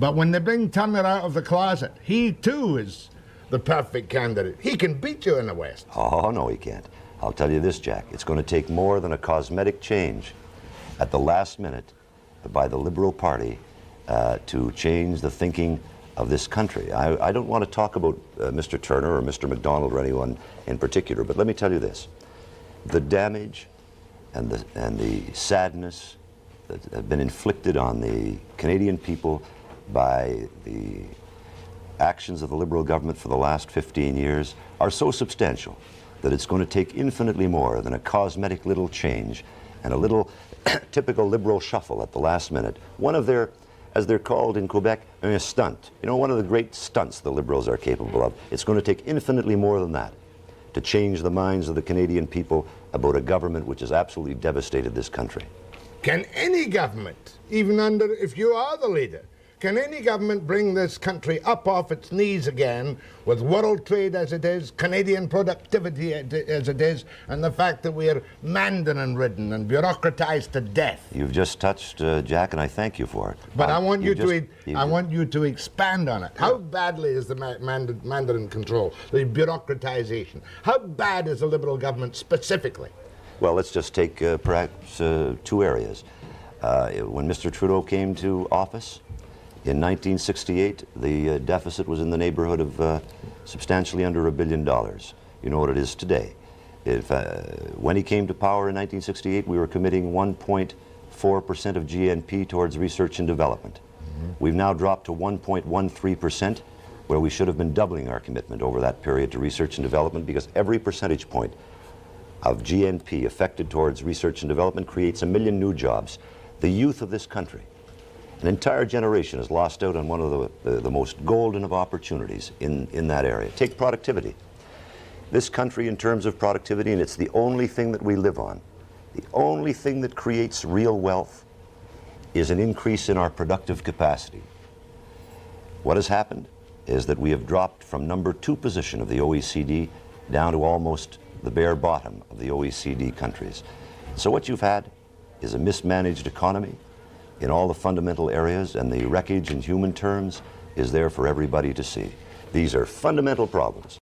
But when they bring Turner out of the closet, he too is the perfect candidate. He can beat you in the West. Oh, no, he can't. I'll tell you this, Jack. It's going to take more than a cosmetic change at the last minute by the Liberal Party to change the thinking of this country. I don't want to talk about Mr. Turner or Mr. MacDonald or anyone in particular, but let me tell you this. The damage and the sadness that have been inflicted on the Canadian people by the actions of the Liberal government for the last 15 years are so substantial that it's going to take infinitely more than a cosmetic little change and a little typical Liberal shuffle at the last minute. One of their, as they're called in Quebec, a stunt. You know, one of the great stunts the Liberals are capable of. It's going to take infinitely more than that to change the minds of the Canadian people about a government which has absolutely devastated this country. Can any government, even under, if you are the leader, can any government bring this country up off its knees again with world trade as it is, Canadian productivity as it is, and the fact that we are Mandarin-ridden and bureaucratized to death? You've just touched, Jack, and I thank you for it. But I want you to expand on it. How badly is the Mandarin control, the bureaucratization? How bad is the Liberal government specifically? Well, let's just take perhaps two areas. When Mr. Trudeau came to office, in 1968, the deficit was in the neighborhood of substantially under $1 billion. You know what it is today. When he came to power in 1968, we were committing 1.4% of GNP towards research and development. We've now dropped to 1.13%, where we should have been doubling our commitment over that period to research and development, because every percentage point of GNP affected towards research and development creates 1 million new jobs. The youth of this country, an entire generation has lost out on one of the most golden of opportunities in that area. Take productivity. This country, in terms of productivity, and it's the only thing that we live on, the only thing that creates real wealth is an increase in our productive capacity. What has happened is that we have dropped from #2 position of the OECD down to almost the bare bottom of the OECD countries. So what you've had is a mismanaged economy in all the fundamental areas, and the wreckage in human terms is there for everybody to see. These are fundamental problems.